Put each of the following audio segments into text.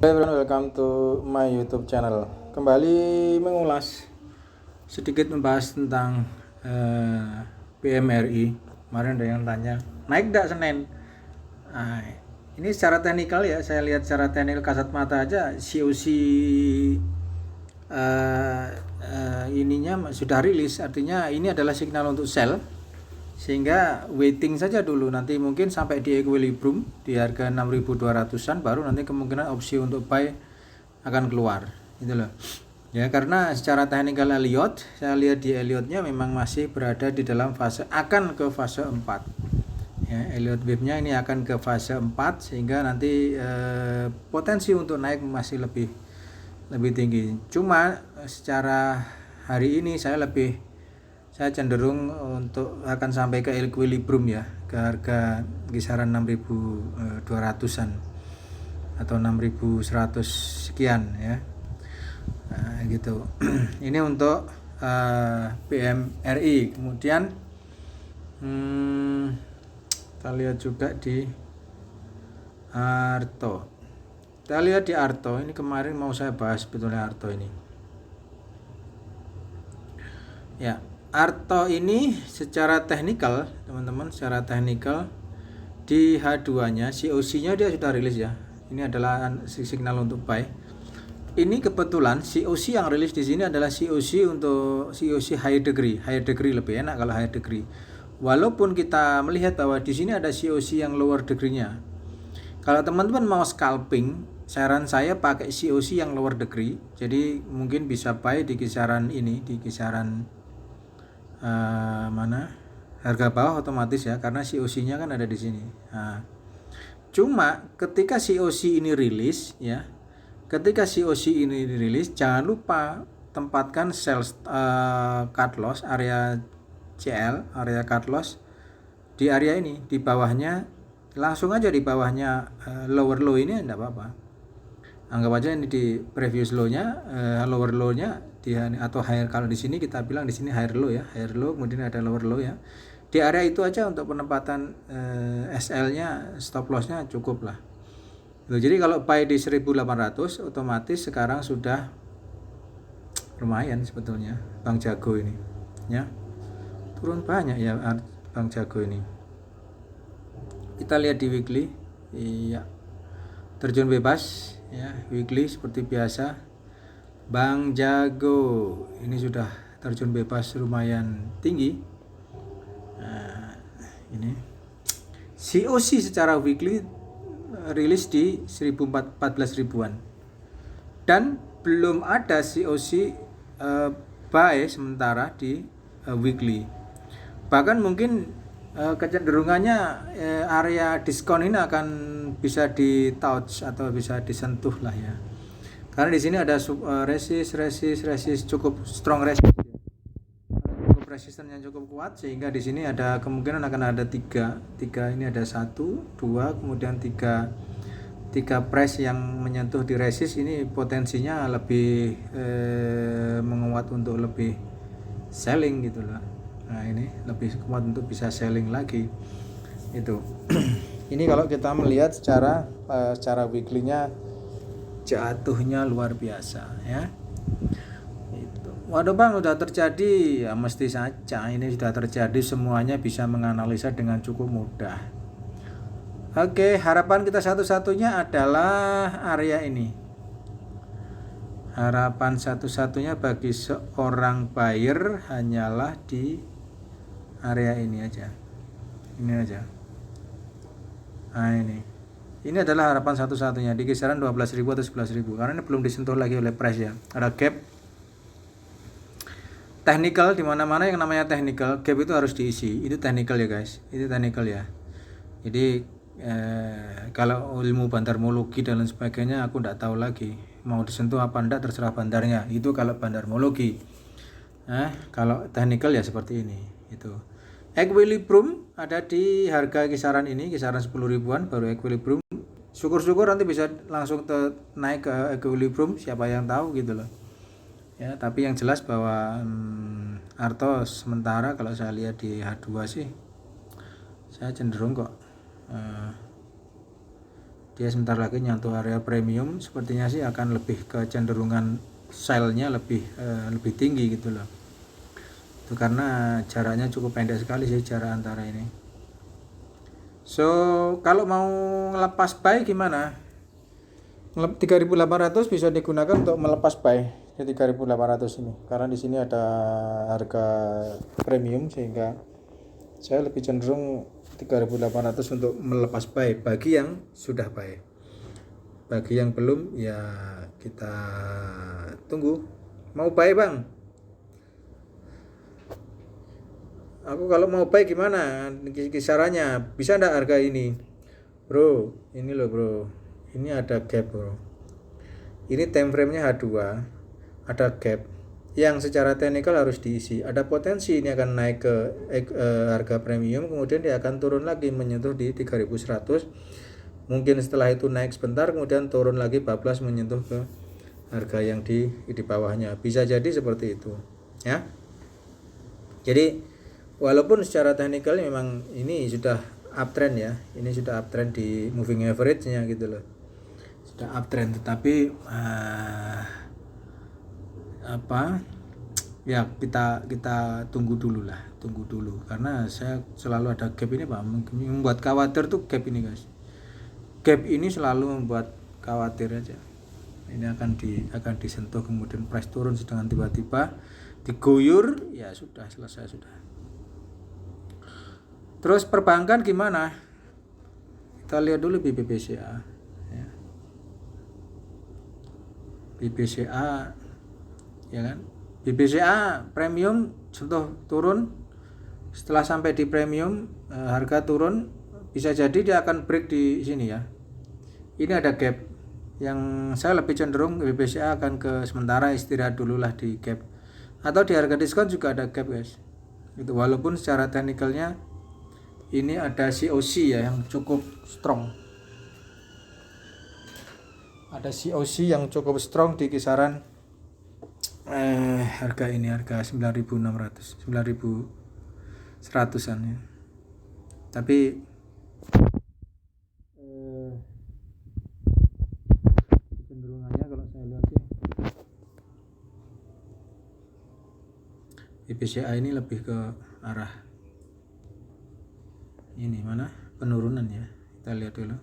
Hai everyone, welcome to my YouTube channel. Kembali mengulas sedikit membahas tentang PMRI. Kemarin ada yang tanya, naik enggak Senin? Nah, ini secara teknikal ya, saya lihat secara teknikal kasat mata aja COC ininya sudah rilis, artinya ini adalah signal untuk sell. Sehingga waiting saja dulu, nanti mungkin sampai di equilibrium di harga 6.200-an baru nanti kemungkinan opsi untuk buy akan keluar gitu loh ya, karena secara technical Elliott saya lihat di Elliott-nya memang masih berada di dalam fase akan ke fase 4 ya. Elliott wave-nya ini akan ke fase 4 sehingga nanti potensi untuk naik masih lebih tinggi. Cuma secara hari ini saya cenderung untuk akan sampai ke equilibrium ya, ke harga kisaran 6.200-an atau 6.100 sekian ya. Nah, gitu. Ini untuk PMRI. Kemudian kita lihat juga di Arto. Kita lihat di Arto, ini kemarin mau saya bahas sebetulnya Arto ini. Ya, Arto ini secara teknikal, teman-teman, secara teknikal di H2-nya, COC-nya dia sudah rilis ya. Ini adalah signal untuk buy. Ini kebetulan COC yang rilis di sini adalah COC untuk COC high degree lebih enak kalau high degree. Walaupun kita melihat bahwa di sini ada COC yang lower degree-nya. Kalau teman-teman mau scalping, saran saya pakai COC yang lower degree. Jadi mungkin bisa buy di kisaran ini, di kisaran mana harga bawah otomatis ya, karena COC-nya kan ada di sini. Nah, cuma ketika COC ini rilis ya, jangan lupa tempatkan sell cut loss, area CL, area cut loss di area ini, di bawahnya, langsung aja di bawahnya lower low ini enggak apa-apa. Anggap aja ini di previous low-nya, lower low-nya atau higher, kalau di sini kita bilang di sini higher low ya, higher low kemudian ada lower low ya. Di area itu aja untuk penempatan SL-nya, stop loss-nya cukup lah. Jadi kalau buy di 1.800 otomatis sekarang sudah lumayan sebetulnya Bang Jago ini ya. Turun banyak ya Bang Jago ini. Kita lihat di weekly. Iya. Terjun bebas ya, weekly seperti biasa. Bang Jago ini sudah terjun bebas lumayan tinggi. Nah, ini COC secara weekly rilis di 14 ribuan dan belum ada COC buy sementara di weekly. Bahkan mungkin kecenderungannya area diskon ini akan bisa di touch atau bisa disentuh lah ya. Karena di sini ada resist cukup strong resist, cukup resistannya cukup kuat, sehingga di sini ada kemungkinan akan ada tiga ini ada 1, 2, kemudian tiga press yang menyentuh di resist ini potensinya lebih menguat untuk lebih selling gitu lah. Nah ini lebih kuat untuk bisa selling lagi itu. Ini kalau kita melihat secara weekly-nya jatuhnya luar biasa ya. Itu. Waduh Bang, udah terjadi ya, mesti saja ini sudah terjadi, semuanya bisa menganalisa dengan cukup mudah. Oke, harapan kita satu-satunya adalah area ini. Harapan satu-satunya bagi seorang buyer hanyalah di area ini aja. Ini aja. Nah ini adalah harapan satu-satunya di kisaran 12.000 atau 11.000, karena ini belum disentuh lagi oleh price ya. Ada gap technical, di mana-mana yang namanya technical gap itu harus diisi. Itu technical ya guys, itu technical ya. Jadi kalau ilmu bandarmologi dan lain sebagainya aku tidak tahu lagi, mau disentuh apa enggak terserah bandarnya. Itu kalau bandarmologi. Kalau technical ya seperti ini itu. Equilibrium ada di harga kisaran ini, kisaran 10 ribuan baru equilibrium. Syukur-syukur nanti bisa langsung naik ke equilibrium, siapa yang tahu gitu loh ya. Tapi yang jelas bahwa Arto sementara kalau saya lihat di H2 sih saya cenderung kok dia sebentar lagi nyentuh area premium, sepertinya sih akan lebih kecenderungan sell-nya lebih tinggi gitu loh. Itu karena jaraknya cukup pendek sekali sih jarak antara ini. So kalau mau ngelepas buy gimana? 3.800 bisa digunakan untuk melepas buy di 3.800 ini, karena di sini ada harga premium sehingga saya lebih cenderung 3.800 untuk melepas buy bagi yang sudah buy. Bagi yang belum ya kita tunggu. Mau buy bang? Aku kalau mau buy gimana kisarannya? Bisa enggak harga ini? Bro, ini loh bro. Ini ada gap bro. Ini time frame-nya H2. Ada gap yang secara teknikal harus diisi. Ada potensi ini akan naik ke harga premium, kemudian dia akan turun lagi menyentuh di 3.100. Mungkin setelah itu naik sebentar, kemudian turun lagi bablas menyentuh ke harga yang di bawahnya. Bisa jadi seperti itu, ya. Jadi walaupun secara teknikal memang ini sudah uptrend ya, ini sudah uptrend di moving average-nya gitu loh, sudah uptrend, tetapi ya kita tunggu dulu karena saya selalu ada gap ini Pak, membuat khawatir tuh gap ini guys. Gap ini selalu membuat khawatir aja. Ini akan disentuh kemudian price turun, sedangkan tiba-tiba diguyur, ya sudah selesai sudah. Terus perbankan gimana? Kita lihat dulu BBCA ya. BBCA ya kan? BBCA premium sentuh turun, setelah sampai di premium harga turun, bisa jadi dia akan break di sini ya. Ini ada gap yang saya lebih cenderung BBCA akan ke sementara istirahat dulu lah di gap, atau di harga diskon juga ada gap guys. Itu walaupun secara teknikalnya ini ada COC ya yang cukup strong. Ada COC yang cukup strong di kisaran harga 9.600 9.100an ya. Tapi kecenderungannya kalau saya lihat sih BBCA ini lebih ke arah ini mana penurunan ya. Kita lihat dulu.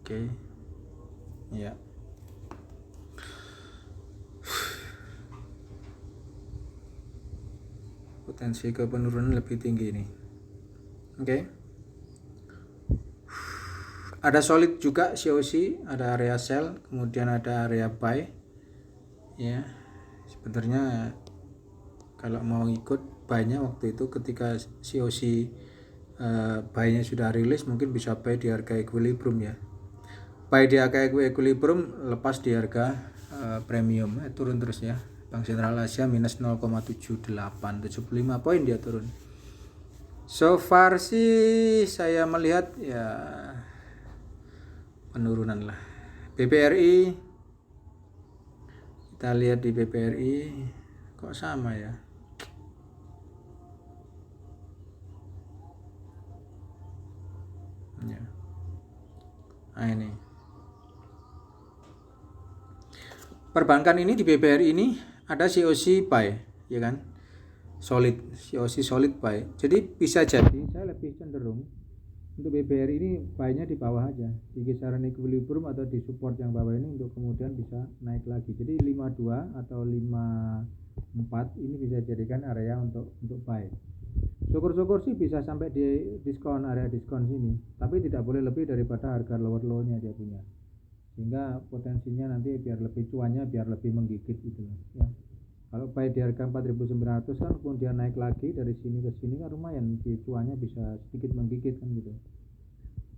Oke. Ya. Potensi ke penurunan lebih tinggi ini. Oke. Ada solid juga COC, ada area sell, kemudian ada area buy. Ya. Sebenarnya kalau mau ikut buy-nya waktu itu ketika COC buy-nya sudah rilis, mungkin bisa buy di harga equilibrium ya. Buy di harga equilibrium, lepas di harga premium, turun terus ya. Bank Sentral Asia minus 0,78, 75 poin dia turun. So far sih saya melihat ya penurunan lah. BPRI, kita lihat di BPRI kok sama ya. Nah ini perbankan ini di BPRI ini ada COC buy ya kan, solid, COC solid buy. Jadi bisa jadi saya lebih cenderung untuk BPRI ini buy-nya di bawah aja, di kisaran equilibrium atau di support yang bawah ini untuk kemudian bisa naik lagi. Jadi 52 atau 54 ini bisa jadikan area untuk buy. Syukur-syukur sih bisa sampai di diskon, area diskon sini, tapi tidak boleh lebih daripada harga lower low-nya dia punya, sehingga potensinya nanti biar lebih cuannya biar lebih menggigit gitu ya. Kalau buy di harga 4.900 kan kemudian naik lagi dari sini ke sini kan lumayan, cuannya bisa sedikit menggigit kan gitu.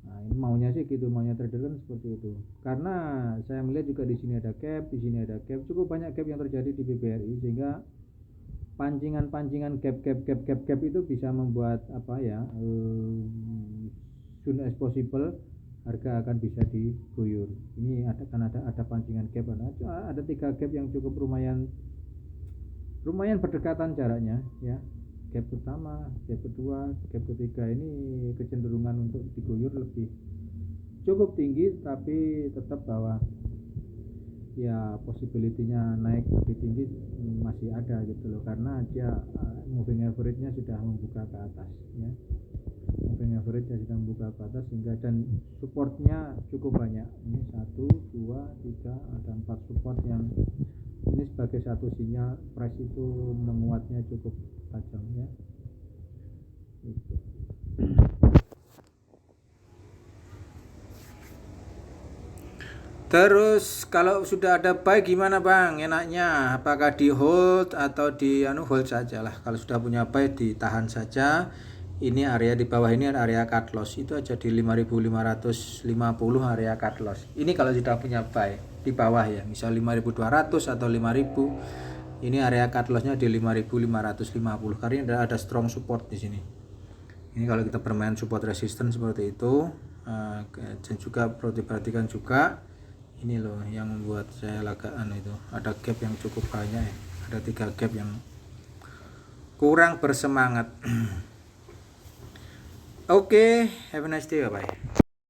Nah ini maunya sih gitu, maunya trader kan seperti itu. Karena saya melihat juga di sini ada gap, di sini ada gap, cukup banyak gap yang terjadi di BBRI, sehingga pancingan gap itu bisa membuat apa ya, soon as possible harga akan bisa diguyur. Ini ada pancingan gap, ada 3 gap yang cukup lumayan berdekatan jaraknya ya. Gap pertama, gap kedua, gap ketiga ini kecenderungan untuk diguyur cukup tinggi, tapi tetap bahwa ya possibility-nya naik lebih tinggi masih ada gitu loh, karena dia moving average-nya sudah membuka ke atas ya. Moving average-nya sudah membuka ke atas sehingga, dan supportnya cukup banyak. Ini 1, 2, 3, ada 4 support yang ini sebagai satu sinyal price itu menguatnya cukup tajam ya. Gitu. Terus kalau sudah ada buy gimana Bang? Enaknya apakah di hold atau di hold saja lah. Kalau sudah punya buy ditahan saja. Ini area di bawah ini area cut loss. Itu aja di 5.550 area cut loss. Ini kalau sudah punya buy di bawah ya. Misal 5.200 atau 5.000. Ini area cut lossnya di 5.550 karena ada strong support di sini. Ini kalau kita bermain support resistance seperti itu. Dan juga perlu diperhatikan juga ini loh yang membuat saya agak itu, ada gap yang cukup banyak ya. Ada 3 gap yang kurang bersemangat. Oke, have a nice day, bye.